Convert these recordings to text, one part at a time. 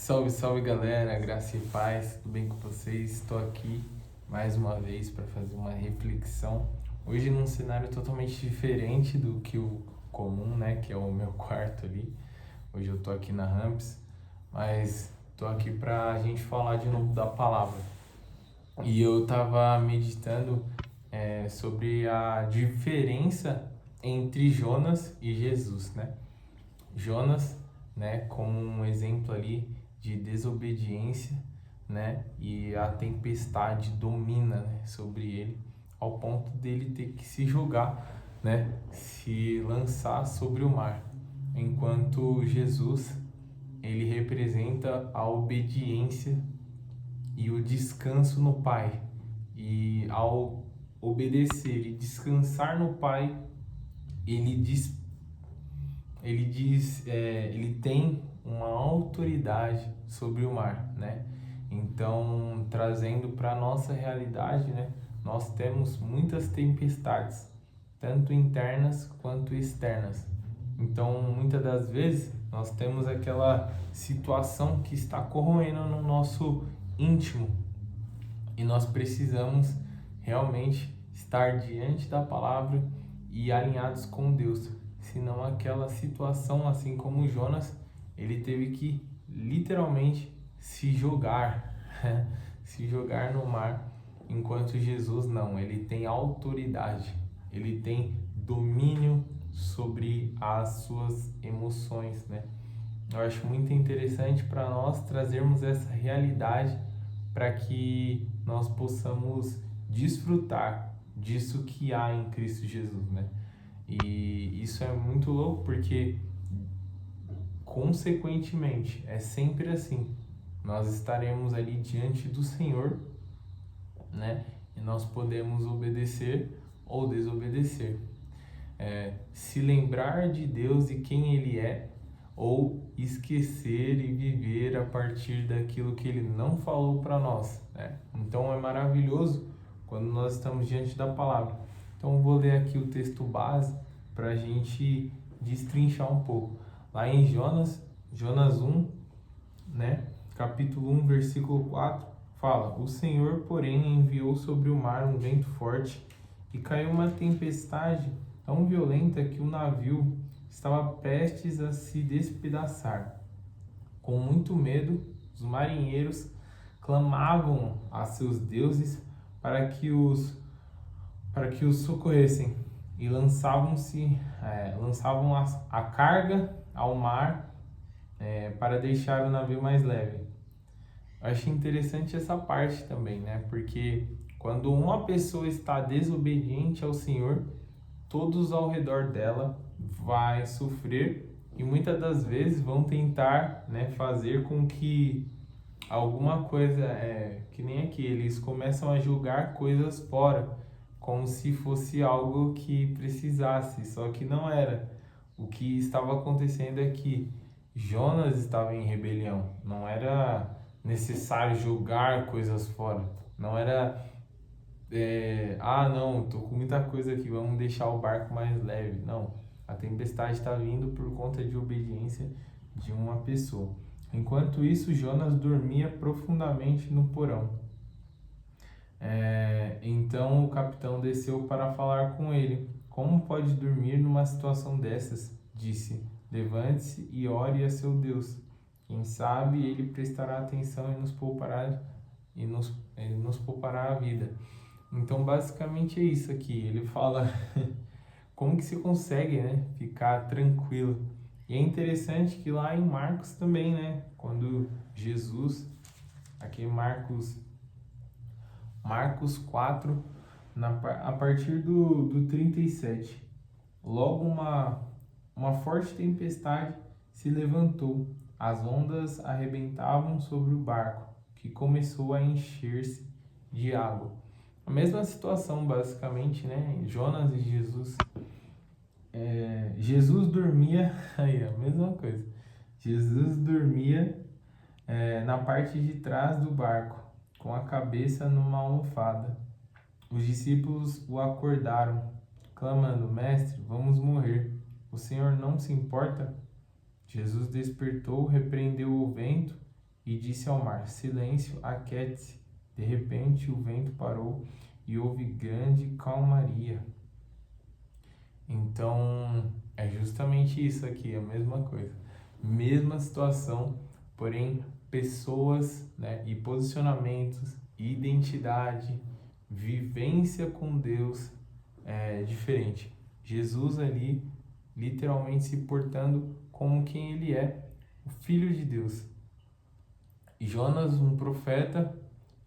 Salve, salve galera, graça e paz, tudo bem com vocês? Estou aqui mais uma vez para fazer uma reflexão. Hoje num cenário totalmente diferente do que o comum, né? Que é o meu quarto ali. Hoje eu tô aqui na Ramps, mas tô aqui para a gente falar de novo da palavra. E eu tava meditando sobre a diferença entre Jonas e Jesus, né? Jonas, né, como um exemplo ali de desobediência, né, e a tempestade domina, né, sobre ele, ao ponto dele ter que se jogar, né, se lançar sobre o mar, enquanto Jesus, ele representa a obediência e o descanso no Pai, e ao obedecer e descansar no Pai, ele ele tem uma autoridade sobre o mar, né? Então, trazendo para a nossa realidade, né? Nós temos muitas tempestades, tanto internas quanto externas. Então, muitas das vezes, nós temos aquela situação que está corroendo no nosso íntimo e nós precisamos realmente estar diante da palavra e alinhados com Deus. Senão aquela situação, assim como Jonas, ele teve que literalmente se jogar, se jogar no mar, enquanto Jesus não, ele tem autoridade, ele tem domínio sobre as suas emoções, né? Eu acho muito interessante para nós trazermos essa realidade para que nós possamos desfrutar disso que há em Cristo Jesus, né? E isso é muito louco porque, consequentemente, é sempre assim. Nós estaremos ali diante do Senhor, né? E nós podemos obedecer ou desobedecer. Se lembrar de Deus e quem Ele é, ou esquecer e viver a partir daquilo que Ele não falou para nós, né? Então é maravilhoso quando nós estamos diante da palavra. Então eu vou ler aqui o texto base para a gente destrinchar um pouco. Lá em Jonas 1, né? Capítulo 1, versículo 4, fala: O Senhor, porém, enviou sobre o mar um vento forte e caiu uma tempestade tão violenta que o navio estava prestes a se despedaçar. Com muito medo, os marinheiros clamavam a seus deuses para que os socorressem e lançavam a carga ao mar para deixar o navio mais leve. Eu acho interessante essa parte também, né? Porque quando uma pessoa está desobediente ao Senhor, todos ao redor dela vai sofrer e muitas das vezes vão tentar, né, fazer com que alguma coisa, que nem aqui, eles começam a julgar coisas fora, como se fosse algo que precisasse, só que não era. O que estava acontecendo é que Jonas estava em rebelião, não era necessário julgar coisas fora, não era não, tô com muita coisa aqui, vamos deixar o barco mais leve. Não, a tempestade está vindo por conta de obediência de uma pessoa. Enquanto isso, Jonas dormia profundamente no porão. Então o capitão desceu para falar com ele. Como pode dormir numa situação dessas? Disse: Levante-se e ore a seu Deus. Quem sabe ele prestará atenção e nos poupará a vida. Então, basicamente é isso aqui. Ele fala como que se consegue, né, ficar tranquilo. E é interessante que lá em Marcos também, né, quando Jesus, aqui em Marcos 4, a partir do 37, logo uma forte tempestade se levantou. As ondas arrebentavam sobre o barco, que começou a encher-se de água. A mesma situação, basicamente, né? Jonas e Jesus. Jesus dormia, aí, a mesma coisa. Jesus dormia na parte de trás do barco, com a cabeça numa almofada. Os discípulos o acordaram, clamando: Mestre, vamos morrer. O Senhor não se importa? Jesus despertou, repreendeu o vento disse ao mar: silêncio, aquiete-se. De repente o vento parou e houve grande calmaria. Então, é justamente isso aqui, a mesma coisa. Mesma situação, porém pessoas, né, e posicionamentos, identidade, vivência com Deus é diferente. Jesus ali literalmente se portando como quem ele é, o Filho de Deus. E Jonas, um profeta,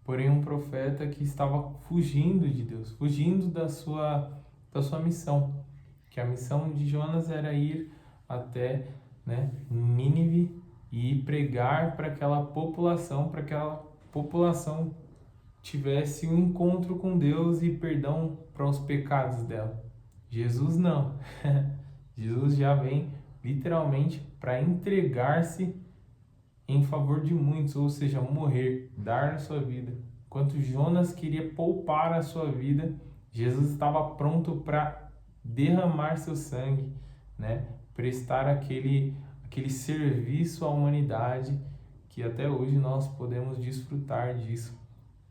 porém um profeta que estava fugindo de Deus, fugindo da sua missão. Que a missão de Jonas era ir até, né, Nínive e pregar para aquela população tivesse um encontro com Deus e perdão para os pecados dela. Jesus não. Jesus já vem literalmente para entregar-se em favor de muitos, ou seja, morrer, dar a sua vida. Enquanto Jonas queria poupar a sua vida, Jesus estava pronto para derramar seu sangue, né? Prestar aquele serviço à humanidade que até hoje nós podemos desfrutar disso,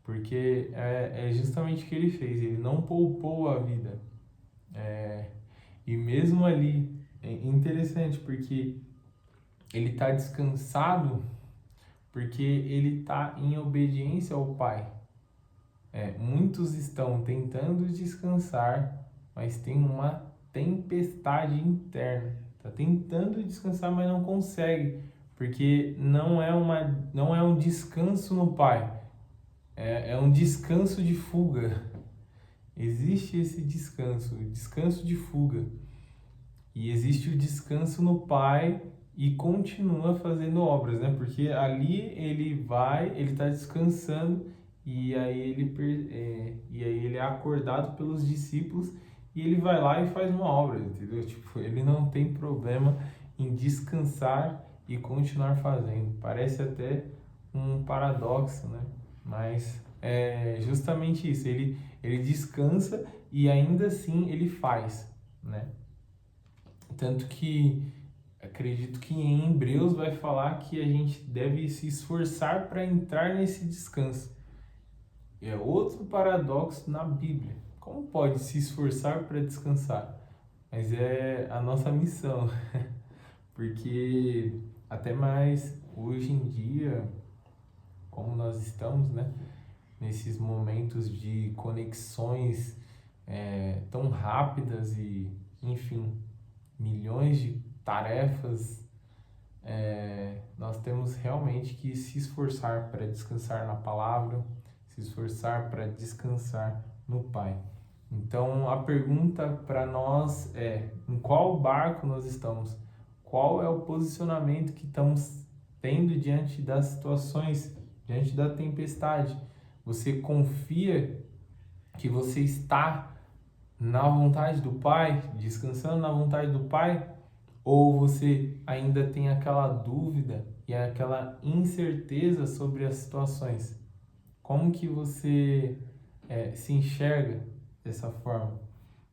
porque é justamente o que ele fez, ele não poupou a vida. E mesmo ali, é interessante, porque ele está descansado, porque ele está em obediência ao Pai. Muitos estão tentando descansar, mas tem uma tempestade interna. Está tentando descansar, mas não consegue, porque não é um descanso no Pai, é um descanso de fuga. Existe esse descanso, o descanso de fuga. E existe o descanso no Pai e continua fazendo obras, né? Porque ali ele está descansando e aí ele é acordado pelos discípulos e ele vai lá e faz uma obra, entendeu? Tipo, ele não tem problema em descansar e continuar fazendo. Parece até um paradoxo, né? Mas é justamente isso. Ele descansa e ainda assim ele faz, né? Tanto que acredito que em Hebreus vai falar que a gente deve se esforçar para entrar nesse descanso. É outro paradoxo na Bíblia. Como pode se esforçar para descansar? Mas é a nossa missão. Porque até mais hoje em dia, como nós estamos, né? Nesses momentos de conexões tão rápidas e, enfim, milhões de tarefas, nós temos realmente que se esforçar para descansar na palavra, se esforçar para descansar no Pai. Então a pergunta para nós é: em qual barco nós estamos? Qual é o posicionamento que estamos tendo diante das situações, diante da tempestade? Você confia que você está na vontade do Pai, descansando na vontade do Pai? Ou você ainda tem aquela dúvida e aquela incerteza sobre as situações? Como que você se enxerga dessa forma,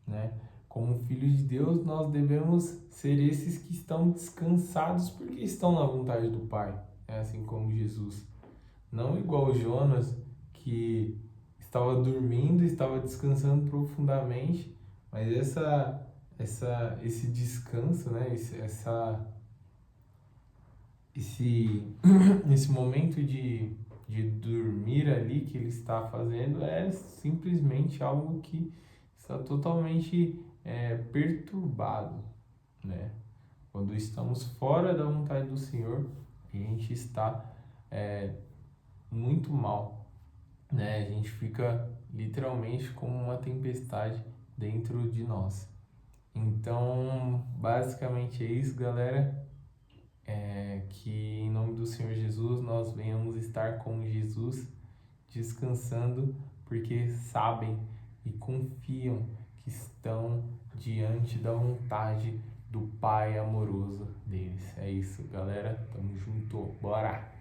né? Como filho de Deus, nós devemos ser esses que estão descansados porque estão na vontade do Pai, assim como Jesus. Não igual Jonas, que estava dormindo, estava descansando profundamente, mas esse descanso, né? Esse momento de dormir ali que ele está fazendo é simplesmente algo que está totalmente perturbado, né? Quando estamos fora da vontade do Senhor, a gente está muito mal, né? A gente fica literalmente como uma tempestade dentro de nós. Então, basicamente é isso, galera. Que em nome do Senhor Jesus nós venhamos estar com Jesus, descansando, porque sabem e confiam que estão diante da vontade do Pai amoroso deles. É isso, galera. Tamo junto. Bora!